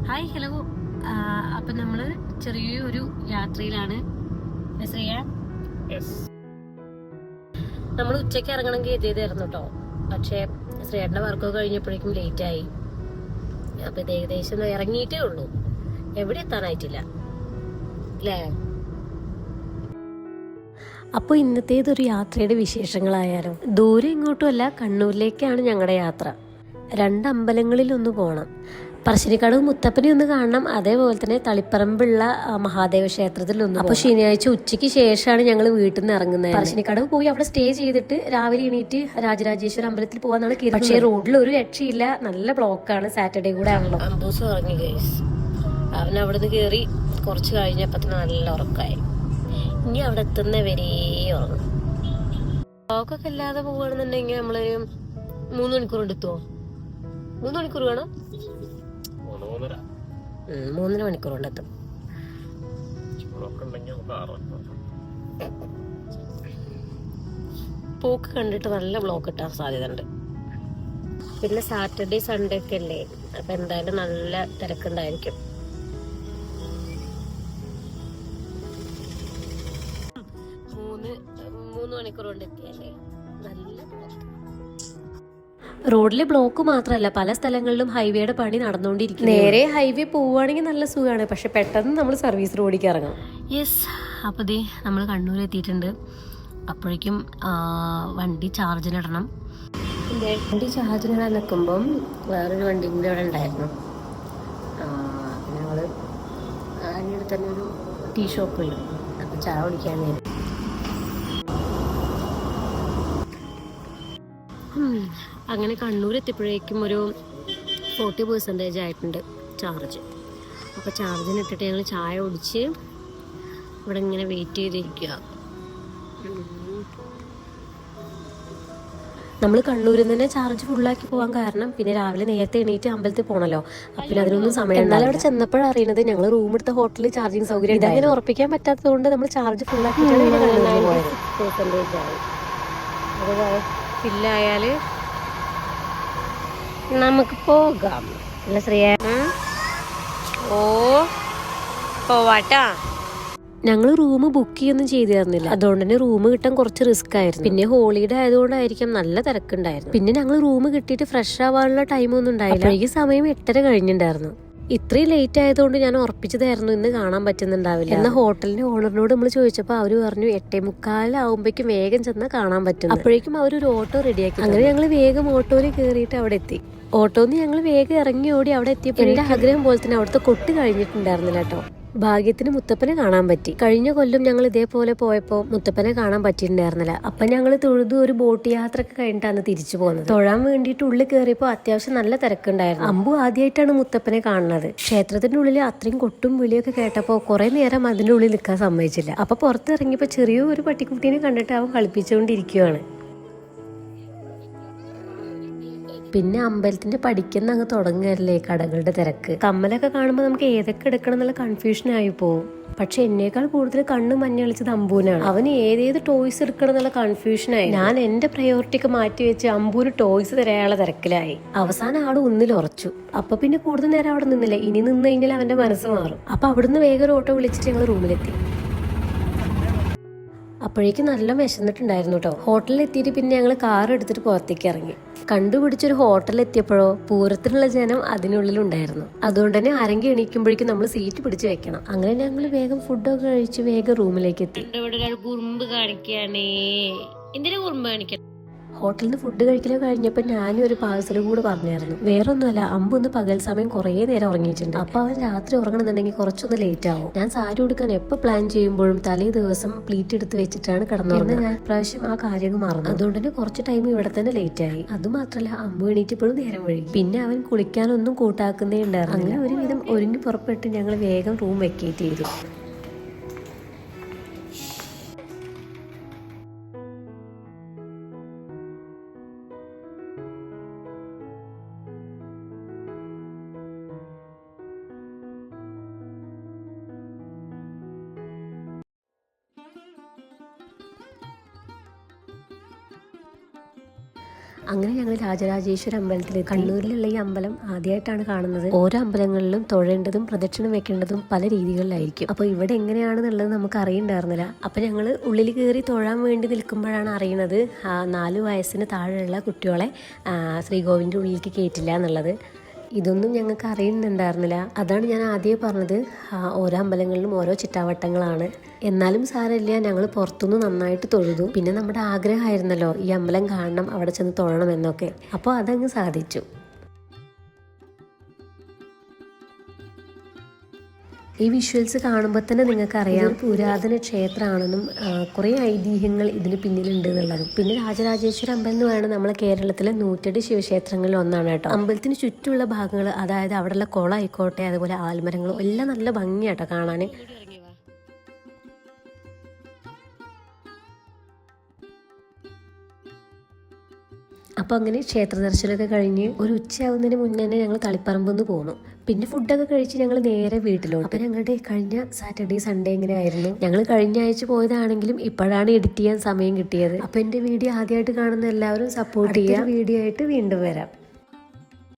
Hi hello. അപ്പം നമ്മൾ ചെറിയൊരു യാത്രയിലാണ്. നമ്മൾ ഉച്ചയ്ക്ക് ഇറങ്ങണമെങ്കിൽ എത്തിയതായിരുന്നു കേട്ടോ. പക്ഷേ ശ്രീയേട്ടൻ്റെ വർക്കൊക്കെ കഴിഞ്ഞപ്പോഴേക്കും ലേറ്റായി. അപ്പം ഇത് ഏകദേശം ഇറങ്ങിയിട്ടേ ഉള്ളൂ, എവിടെ എത്താനായിട്ടില്ല അല്ലേ. അപ്പോൾ ഇന്നത്തേതൊരു യാത്രയുടെ വിശേഷങ്ങളായാലും ദൂരം ഇങ്ങോട്ടും അല്ല, കണ്ണൂരിലേക്കാണ് ഞങ്ങളുടെ യാത്ര. 2 അമ്പലങ്ങളിലൊന്ന് പോകണം. പറശ്ശിനിക്കടവ് മുത്തപ്പനെ ഒന്ന് കാണണം, അതേപോലെ തന്നെ തളിപ്പറമ്പുള്ള മഹാദേവ ക്ഷേത്രത്തിലൊന്ന്. അപ്പോൾ ശനിയാഴ്ച ഉച്ചയ്ക്ക് ശേഷമാണ് ഞങ്ങൾ വീട്ടിൽ നിന്ന് ഇറങ്ങുന്നത്. പറശ്ശിനിക്കടവ് പോയി അവിടെ സ്റ്റേ ചെയ്തിട്ട് രാവിലെ എണീറ്റ് രാജരാജേശ്വര അമ്പലത്തിൽ പോകാന്നാണ് കരുതുന്നത്. പക്ഷേ റോഡിൽ ഒരു രക്ഷയില്ല, നല്ല ബ്ലോക്കാണ്. സാറ്റർഡേ കൂടെ ആണല്ലോ. അമ്പൂസ് ഉറങ്ങി ഗൈസ്. അവൻ അവിടെ നിന്ന് കയറി കുറച്ച് കഴിഞ്ഞപ്പോൾ നല്ല ഉറക്കമായി. ഇനി അവിടെ എത്തുന്നവരേ ഉറങ്ങും. ബ്ലോക്കൊക്കെ ഇല്ലാതെ പോവുകയാണെന്നുണ്ടെങ്കിൽ നമ്മളൊരു 3 മണിക്കൂർ എടുത്തുവോ? 3 മണിക്കൂർ വേണം. 3.5 മണിക്കൂർ കൊണ്ടെത്തും. പോക്ക് കണ്ടിട്ട് നല്ല ബ്ലോക്ക് കിട്ടാൻ സാധ്യത ഉണ്ട്. പിന്നെ സാറ്റർഡേ സൺഡേ ഒക്കെ അല്ലേ, അപ്പൊ എന്തായാലും നല്ല തിരക്കുണ്ടായിരിക്കും. 3 മണിക്കൂർ കൊണ്ട് എത്തിയല്ലേ, നല്ല ബ്ലോക്ക്. റോഡിലെ ബ്ലോക്ക് മാത്രമല്ല, പല സ്ഥലങ്ങളിലും ഹൈവേയുടെ പണി നടന്നുകൊണ്ടിരിക്കും. നേരെ ഹൈവേ പോവുകയാണെങ്കിൽ നല്ല സുഖമാണ്, പക്ഷെ പെട്ടെന്ന് നമ്മൾ സർവീസ് റോഡിലേക്ക് ഇറങ്ങണം. യെസ്, അപ്പോൾ ദേ നമ്മൾ കണ്ണൂർ എത്തിയിട്ടുണ്ട്. അപ്പോഴേക്കും വണ്ടി ചാർജിനിടണം. വണ്ടി ചാർജിനിടാൻ നിൽക്കുമ്പം വേറൊരു വണ്ടി കൂടി അവിടെ ഉണ്ടായിരുന്നു. ഞങ്ങൾ അതിൻ്റെ തന്നെ ഒരു ടീ ഷോപ്പ് ഉണ്ട്, അപ്പോൾ ചായ കുടിക്കാൻ നേരം. അങ്ങനെ കണ്ണൂർ എത്തിയപ്പോഴേക്കും ഒരു 40% ആയിട്ടുണ്ട് ചാർജ്. അപ്പോൾ ചാർജിനിട്ടിട്ട് ഞങ്ങൾ ചായ കുടിച്ച് ഇവിടെ ഇങ്ങനെ വെയിറ്റ് ചെയ്തിരിക്കുക. നമ്മൾ കണ്ണൂരിൽ തന്നെ ചാർജ് ഫുള്ളാക്കി പോകാൻ കാരണം പിന്നെ രാവിലെ നേരത്തെ എണീറ്റ് അമ്പലത്തിൽ പോകണല്ലോ, അപ്പം പിന്നെ അതിനൊന്നും സമയം. എന്നാലും അവിടെ ചെന്നപ്പോഴാണ് അറിയുന്നത് ഞങ്ങൾ റൂം എടുത്ത ഹോട്ടലിൽ ചാർജിങ് സൗകര്യം ഇതങ്ങനെ ഉറപ്പിക്കാൻ പറ്റാത്തത് കൊണ്ട് നമ്മൾ ചാർജ് ഫുള്ളാക്കിയിട്ടാണ് അത് ഫില്ലായാൽ നമുക്ക് പോകാം. അല്ല ശ്രീയ? ഓ പോവാട്ടാ. ഞങ്ങൾ റൂം ബുക്ക് ചെയ്യൊന്നും ചെയ്തിരുന്നില്ല, അതുകൊണ്ട് തന്നെ റൂം കിട്ടാൻ കുറച്ച് റിസ്ക് ആയിരുന്നു. പിന്നെ ഹോളിഡേ ആയതുകൊണ്ടായിരിക്കും നല്ല തിരക്കുണ്ടായിരുന്നു. പിന്നെ ഞങ്ങൾ റൂം കിട്ടിയിട്ട് ഫ്രഷ് ആവാനുള്ള ടൈമൊന്നും ഉണ്ടായില്ല. ഈ സമയം 8:30 കഴിഞ്ഞിട്ടുണ്ടായിരുന്നു. ഇത്രയും ലേറ്റ് ആയതുകൊണ്ട് ഞാൻ ഉറപ്പിച്ചതായിരുന്നു ഇന്ന് കാണാൻ പറ്റുന്നുണ്ടാവില്ല. എന്നാൽ ഹോട്ടലിന്റെ ഓണറിനോട് നമ്മൾ ചോദിച്ചപ്പോൾ അവർ പറഞ്ഞു 8:45 ആകുമ്പോഴേക്കും വേഗം ചെന്നാൽ കാണാൻ പറ്റും. അപ്പോഴേക്കും അവരൊരു ഓട്ടോ റെഡിയാക്കി. അങ്ങനെ ഞങ്ങൾ വേഗം ഓട്ടോയിൽ കയറിയിട്ട് അവിടെ എത്തി. ഓട്ടോന്ന് ഞങ്ങൾ വേഗം ഇറങ്ങി ഓടി അവിടെ എത്തിയപ്പോൾ എൻ്റെ ആഗ്രഹം പോലെ തന്നെ അവിടുത്തെ കൊട്ട് കഴിഞ്ഞിട്ടുണ്ടായിരുന്നില്ല കേട്ടോ. ഭാഗ്യത്തിന് മുത്തപ്പനെ കാണാൻ പറ്റി. കഴിഞ്ഞ കൊല്ലം ഞങ്ങൾ ഇതേപോലെ പോയപ്പോൾ മുത്തപ്പനെ കാണാൻ പറ്റിയിട്ടുണ്ടായിരുന്നില്ല. അപ്പം ഞങ്ങൾ തൊഴുതു ഒരു ബോട്ട് യാത്ര ഒക്കെ കഴിഞ്ഞിട്ടാണ് തിരിച്ചു പോകുന്നത്. തൊഴാൻ വേണ്ടിയിട്ട് ഉള്ളിൽ കയറിയപ്പോൾ അത്യാവശ്യം നല്ല തിരക്കുണ്ടായിരുന്നു. അമ്പു ആദ്യമായിട്ടാണ് മുത്തപ്പനെ കാണുന്നത്. ക്ഷേത്രത്തിന്റെ ഉള്ളിൽ അത്രയും കൊട്ടും വിളിയൊക്കെ കേട്ടപ്പോൾ കുറെ നേരം അതിൻ്റെ ഉള്ളിൽ നിൽക്കാൻ സമ്മതിച്ചില്ല. അപ്പൊ പുറത്തിറങ്ങിയപ്പോൾ ചെറിയൊരു പട്ടിക്കുട്ടീനെ കണ്ടിട്ട് അവൻ കളിപ്പിച്ചുകൊണ്ടിരിക്കുകയാണ്. പിന്നെ അമ്പലത്തിന്റെ പടിക്കുന്ന അങ്ങ് തുടങ്ങല്ലേ കടകളുടെ തിരക്ക്. കമ്മലൊക്കെ കാണുമ്പോൾ നമുക്ക് ഏതൊക്കെ എടുക്കണം എന്നുള്ള കൺഫ്യൂഷൻ ആയി പോവും. പക്ഷെ എന്നേക്കാൾ കൂടുതൽ കണ്ണ് മഞ്ഞളിച്ചത് അമ്പൂനാണ്. അവന് ഏതേത് ടോയ്സ് എടുക്കണം എന്നുള്ള കൺഫ്യൂഷനായി. ഞാൻ എന്റെ പ്രയോറിറ്റിക്ക് മാറ്റി വെച്ച് അമ്പൂന് ടോയ്സ് തരാനുള്ള തിരക്കിലായി. അവസാനം ആള് ഒന്നിൽ ഉറച്ചു. അപ്പൊ പിന്നെ കൂടുതൽ നേരം അവിടെ നിന്നില്ല. ഇനി നിന്ന് കഴിഞ്ഞാൽ അവന്റെ മനസ്സ് മാറും. അപ്പൊ അവിടുന്ന് വേഗം ഒരു ഓട്ടോ വിളിച്ചിട്ട് ഞങ്ങൾ റൂമിലെത്തി. അപ്പോഴേക്കും നല്ല വിശന്നിട്ടുണ്ടായിരുന്നു കേട്ടോ. ഹോട്ടലിൽ എത്തിയിട്ട് പിന്നെ ഞങ്ങൾ കാർ എടുത്തിട്ട് പുറത്തേക്ക് ഇറങ്ങി. കണ്ടുപിടിച്ചൊരു ഹോട്ടലിൽ എത്തിയപ്പോഴോ പൂരത്തിനുള്ള ജനം അതിനുള്ളിലുണ്ടായിരുന്നു. അതുകൊണ്ട് തന്നെ ആരെങ്കിലും എണീക്കുമ്പോഴേക്കും നമ്മൾ സീറ്റ് പിടിച്ച് വെക്കണം. അങ്ങനെ ഞങ്ങൾ വേഗം ഫുഡൊക്കെ കഴിച്ച് വേഗം റൂമിലേക്ക് എത്തി. കുറുമ്പ് കാണിക്കാനേ, എന്തിനാ കുറുമ്പ് കാണിക്കാൻ? ഹോട്ടലിൽ നിന്ന് ഫുഡ് കഴിക്കലോ കഴിഞ്ഞപ്പോൾ ഞാനും ഒരു പാഴ്സലും കൂടെ പറഞ്ഞായിരുന്നു. വേറൊന്നുമല്ല, അമ്പൊന്ന് പകൽ സമയം കുറേ നേരം ഉറങ്ങിയിട്ടുണ്ട്. അപ്പൊ അവൻ രാത്രി ഉറങ്ങണമെന്നുണ്ടെങ്കിൽ കുറച്ചൊന്ന് ലേറ്റ് ആവും. ഞാൻ സാരി ഉടുക്കാൻ എപ്പോൾ പ്ലാൻ ചെയ്യുമ്പോഴും തലേ ദിവസം പ്ലീറ്റ് എടുത്ത് വെച്ചിട്ടാണ് കിടന്നുറങ്ങുന്നത്. ഞാൻ പ്രാവശ്യം ആ കാര്യം മറന്നു. അതുകൊണ്ട് തന്നെ കുറച്ച് ടൈം ഇവിടെ തന്നെ ലേറ്റ് ആയി. അതുമാത്രല്ല അമ്പു എണീറ്റപ്പോഴും നേരം വഴുകി. പിന്നെ അവൻ കുളിക്കാനൊന്നും കൂട്ടാക്കുന്നേ ഉണ്ടായിരുന്നു. അങ്ങനെ ഒരുവിധം ഒരുങ്ങി പുറപ്പെട്ട് ഞങ്ങൾ വേഗം റൂം വെക്കേറ്റ് ചെയ്തു. അങ്ങനെ ഞങ്ങൾ രാജരാജേശ്വര അമ്പലത്തിൽ, കണ്ണൂരിലുള്ള ഈ അമ്പലം ആദ്യമായിട്ടാണ് കാണുന്നത്. ഓരോ അമ്പലങ്ങളിലും തൊഴേണ്ടതും പ്രദക്ഷിണം വെക്കേണ്ടതും പല രീതികളിലായിരിക്കും. അപ്പോൾ ഇവിടെ എങ്ങനെയാണെന്നുള്ളത് നമുക്ക് അറിയണ്ടായിരുന്നില്ല. അപ്പോൾ ഞങ്ങൾ ഉള്ളിൽ കയറി തൊഴാൻ വേണ്ടി നിൽക്കുമ്പോഴാണ് അറിയുന്നത് 4 വയസ്സിന് താഴെയുള്ള കുട്ടികളെ ശ്രീകോവിലിൻ്റെ ഉള്ളിലേക്ക് കയറ്റില്ല എന്നുള്ളത്. ഇതൊന്നും ഞങ്ങൾക്ക് അറിയുന്നുണ്ടായിരുന്നില്ല. അതാണ് ഞാൻ ആദ്യമേ പറഞ്ഞത്, ഓരോ അമ്പലങ്ങളിലും ഓരോ ചിട്ടാവട്ടങ്ങളാണ്. എന്നാലും സാരമില്ല, ഞങ്ങൾ പുറത്തുനിന്ന് നന്നായിട്ട് തൊഴുതു. പിന്നെ നമ്മുടെ ആഗ്രഹമായിരുന്നല്ലോ ഈ അമ്പലം കാണണം, അവിടെ ചെന്ന് തൊഴണം എന്നൊക്കെ. അപ്പോൾ അതങ്ങ് സാധിച്ചു. ഈ വിഷ്വൽസ് കാണുമ്പോൾ തന്നെ നിങ്ങൾക്ക് അറിയാം പുരാതന ക്ഷേത്രമാണെന്നും കുറേ ഐതിഹ്യങ്ങൾ ഇതിന് പിന്നിലുണ്ട് എന്നുള്ളതും. പിന്നെ രാജരാജേശ്വര അമ്പലം എന്ന് പറയുന്നത് നമ്മളെ കേരളത്തിലെ 108 ശിവക്ഷേത്രങ്ങളിൽ ഒന്നാണ് കേട്ടോ. അമ്പലത്തിന് ചുറ്റുമുള്ള ഭാഗങ്ങൾ, അതായത് അവിടെയുള്ള കുളം ആയിക്കോട്ടെ, അതുപോലെ ആൽമരങ്ങളും എല്ലാം നല്ല ഭംഗിയാട്ടോ കാണാൻ. അപ്പോൾ അങ്ങനെ ക്ഷേത്ര ദർശനമൊക്കെ കഴിഞ്ഞ് ഒരു ഉച്ചയാവുന്നതിന് മുന്നേ തന്നെ ഞങ്ങൾ തളിപ്പറമ്പെന്ന് പോന്നു. പിന്നെ ഫുഡൊക്കെ കഴിച്ച് ഞങ്ങൾ നേരെ വീട്ടിലോട്ട്. അപ്പം ഞങ്ങളുടെ കഴിഞ്ഞ സാറ്റർഡേ സൺഡേ എങ്ങനെ ആയിരുന്നു, ഞങ്ങൾ കഴിഞ്ഞ ആഴ്ച പോയതാണെങ്കിലും ഇപ്പോഴാണ് എഡിറ്റ് ചെയ്യാൻ സമയം കിട്ടിയത്. അപ്പോൾ എൻ്റെ വീഡിയോ ആദ്യമായിട്ട് കാണുന്ന എല്ലാവരും സപ്പോർട്ട് ചെയ്യുക. വീഡിയോ ആയിട്ട് വീണ്ടും വരാം.